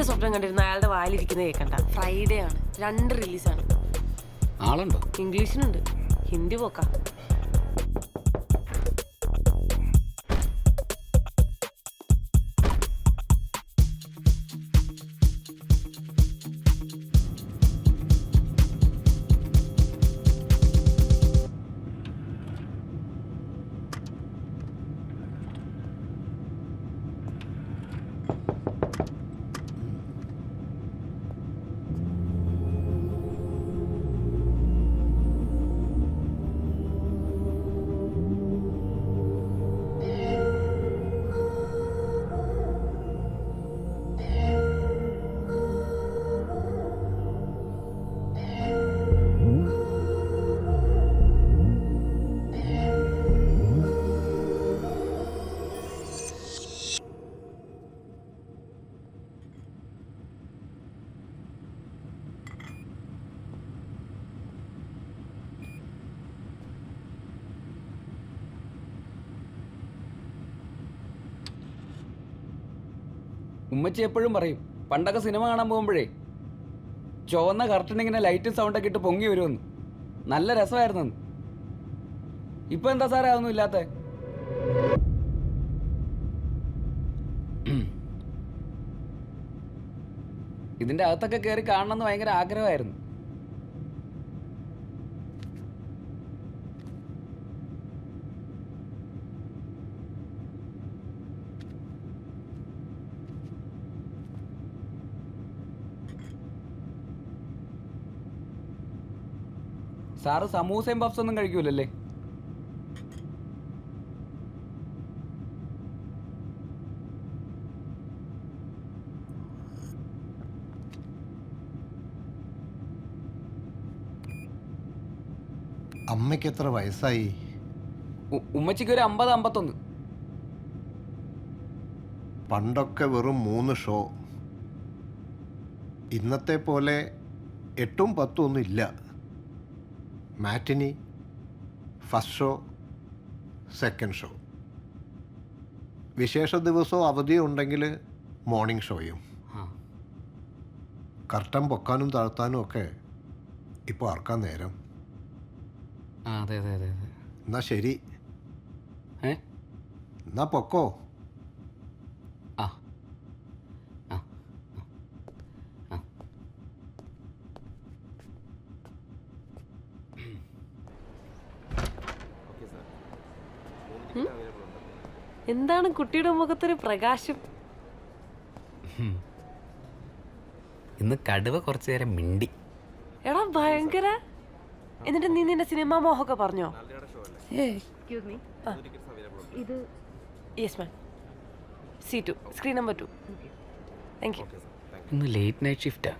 എന്ത് സ്വപ്നം കണ്ടിരുന്ന അയാളുടെ വായിലിരിക്കുന്നത് കേൾക്കണ്ട. ഫ്രൈഡേ ആണ്, 2 റിലീസാണ്. ആളുണ്ടോ? ഇംഗ്ലീഷിനുണ്ട്, ഹിന്ദി പോക്കാ. ഉമ്മച്ചി എപ്പോഴും പറയും പണ്ടൊക്കെ സിനിമ കാണാൻ പോകുമ്പോഴേ ചുവന്ന കർട്ടനിങ്ങനെ ലൈറ്റും സൗണ്ടൊക്കെ ഇട്ട് പൊങ്ങി വരുമെന്ന്. നല്ല രസമായിരുന്നു. ഇപ്പൊ എന്താ സാറേ അതൊന്നും ഇല്ലാത്ത? ഇതിന്റെ അകത്തൊക്കെ കയറി കാണണമെന്ന് ഭയങ്കര ആഗ്രഹമായിരുന്നു. സാറ് സമൂസയും പഫ്സ് ഒന്നും കഴിക്കൂലല്ലേ? അമ്മയ്ക്ക് എത്ര വയസ്സായി? ഉമ്മച്ചിക്ക് ഒരു 50-51. പണ്ടൊക്കെ വെറും 3 ഷോ. ഇന്നത്തെ പോലെ 8-10 ഒന്നും ഇല്ല. മാറ്റിനി, ഫസ്റ്റ് ഷോ, സെക്കൻഡ് ഷോ. വിശേഷ ദിവസവും അവധിയും ഉണ്ടെങ്കിൽ മോർണിംഗ് ഷോയും. കർട്ടൻ പൊക്കാനും താഴ്ത്താനും ഒക്കെ ഇപ്പോൾ ആർക്കാ നേരം? അതെ അതെ അതെ അതെ. എന്നാ ശരി, എന്നാ പൊക്കോ. ആ ആ എന്താണ് കുട്ടിയുടെ മുഖത്തൊരു പ്രകാശം? ഇന്ന് കടുവ കുറച്ചു നേരം മിണ്ടി. എടാ ഭയങ്കര. എന്നിട്ട് നീ നിന്റെ സിനിമ മോഹൊക്കെ പറഞ്ഞോ? Yes ma'am. C2, screen number 2. Thank you. ഇന്ന് ലേറ്റ് നൈറ്റ് ഷിഫ്റ്റാ.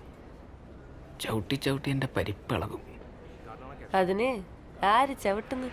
ചവിട്ടി ചവിട്ടി എൻ്റെ പരിപ്പിളകും. അതിന് ആര് ചവിട്ടുന്നു?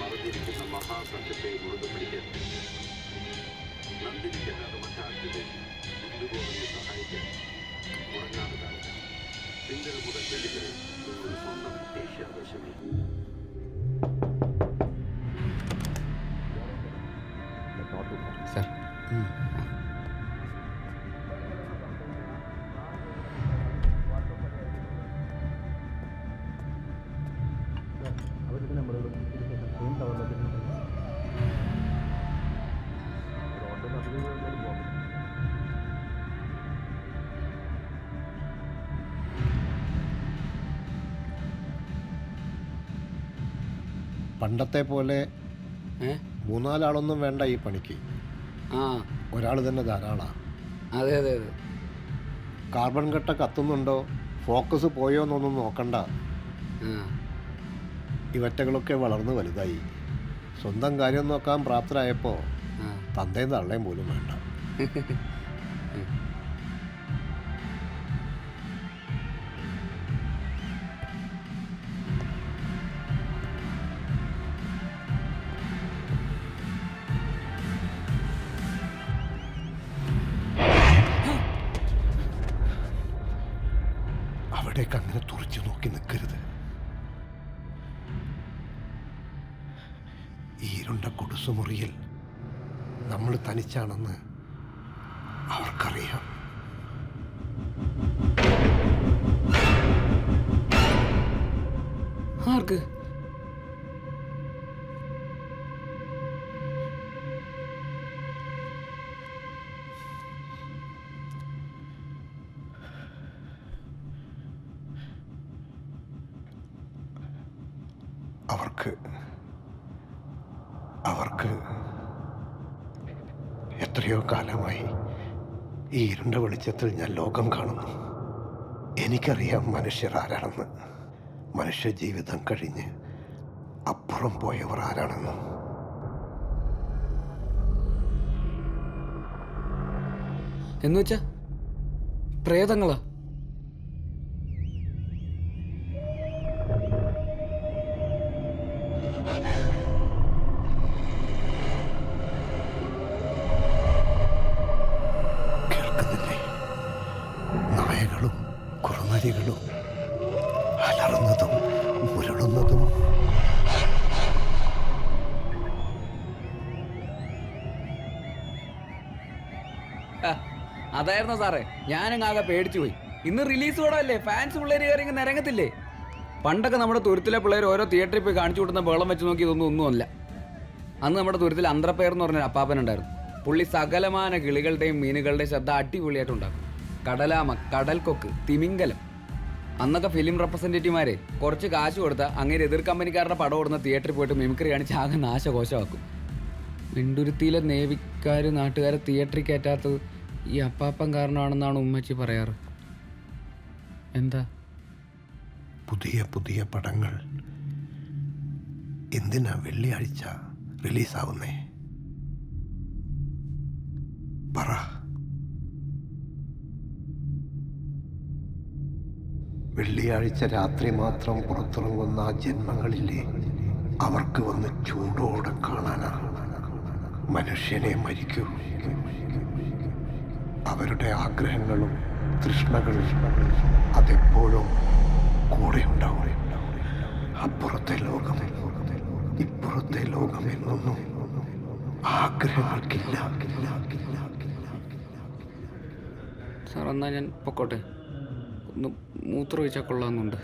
മറഞ്ഞിരിക്കുന്ന മഹാസത്യത്തെ മുറുകെ പിടിക്കാൻ നന്ദിരിക്കാതെ മറ്റാറ്റിനെ കൊണ്ടുപോകുന്ന സഹായിക്കാൻ മുടങ്ങാതെ കാലം തിങ്കൾ മുതൽ വെള്ളിവരെ നിങ്ങളുടെ സ്വന്തം ഏഷ്യാദശമി. സാർ പണ്ടത്തെ പോലെ 3-4 ആളൊന്നും വേണ്ട ഈ പണിക്ക്. ആ ഒരാൾ തന്നെ ധാരാളമാണ്. അതെ അതെ അതെ. കാർബൺ കട്ട കത്തുന്നുണ്ടോ, ഫോക്കസ് പോയോ എന്നൊന്നും നോക്കണ്ട. ആ. ഇവറ്റകളൊക്കെ വളർന്ന് വലുതായി സ്വന്തം കാര്യം നോക്കാൻ പ്രാപ്തരായപ്പോൾ ആ. തന്തയും തള്ളയും പോലും വേണ്ട. അവിടേക്ക് അങ്ങനെ തുറച്ചു നോക്കി നിൽക്കരുത്. ഈ ഇരുണ്ട കുടുസുമുറിയിൽ നമ്മൾ തനിച്ചാണെന്ന് അവർക്കറിയാം. ആർക്ക്? അവർക്ക് എത്രയോ കാലമായി ഈ ഇരുണ്ട വെളിച്ചത്തിൽ ഞാൻ ലോകം കാണുന്നു. എനിക്കറിയാം മനുഷ്യർ ആരാണെന്ന്, മനുഷ്യ ജീവിതം കഴിഞ്ഞ് അപ്പുറം പോയവർ ആരാണെന്ന്. എന്നുവെച്ചാ പ്രേതങ്ങളാ? കേൾക്കുന്നില്ലേ? നായകളും കുറുനരികളും അലറുന്നതും മുരളുന്നതും. അതായിരുന്നോ സാറേ? ഞാനങ്ങാകെ പേടിച്ചു പോയി. ഇന്ന് റിലീസ് കൂടല്ലേ, ഫാൻസ് പിള്ളേർ കയറി ഇങ്ങനെ നിരങ്ങത്തില്ലേ? പണ്ടൊക്കെ നമ്മുടെ തുരുത്തിലെ പിള്ളേർ ഓരോ തിയേറ്ററിൽ പോയി കാണിച്ചു കൊടുക്കുന്ന ബഹളം വെച്ച് നോക്കി ഇതൊന്നും ഒന്നുമല്ല. അന്ന് നമ്മുടെ തുരുത്തിൽ അന്ത്രപ്പേർ എന്ന് പറഞ്ഞൊരു അപ്പാപ്പനുണ്ടായിരുന്നു. പുള്ളി സകലമാന കിളികളുടെയും മീനുകളുടെയും ശബ്ദം അടിപൊളിയായിട്ടുണ്ടാക്കും. കടലാമ, കടൽക്കൊക്ക്, തിമിംഗലം. അന്നൊക്കെ ഫിലിം റെപ്രസെൻറ്റേറ്റീവ്മാരെ കുറച്ച് കാശ് കൊടുത്താൽ അങ്ങനെ എതിർ കമ്പനിക്കാരുടെ പടം ഓടുന്ന തിയേറ്ററിൽ പോയിട്ട് മിമിക്രി കാണിച്ച് ആകെ നാശകോശമാക്കും. വെണ്ടുരുത്തിയിലെ നേവിക്കാർ നാട്ടുകാരെ തിയേറ്ററിൽ കയറ്റാത്തത് ഈ അപ്പാപ്പൻ കാരണമാണെന്നാണ് ഉമ്മച്ചി പറയാറ്. എന്താ? പുതിയ പുതിയ പടങ്ങൾ എന്തിനാ വെള്ളിയാഴ്ച റിലീസാവുന്നേ? പറ. വെള്ളിയാഴ്ച രാത്രി മാത്രം പുറത്തിറങ്ങുന്ന ആ ജന്മങ്ങളില്ലേ, അവർക്ക് വന്ന് ചൂടോടെ കാണാനാ. മനുഷ്യനെ മരിക്കൂ. അവരുടെ ആഗ്രഹങ്ങളും തൃഷ്ണകളും അതെപ്പോഴും കൂടെ ഉണ്ടാവും. അപ്പുറത്തെ ലോകം, ഇപ്പുറത്തെ ലോകം എന്നൊന്നും ആഗ്രഹങ്ങൾക്കില്ല. സാർ എന്നാൽ ഞാൻ പൊക്കോട്ടെ, ഒന്ന് മൂത്രം ഒഴിച്ചാൽ കൊള്ളാമെന്നുണ്ട്.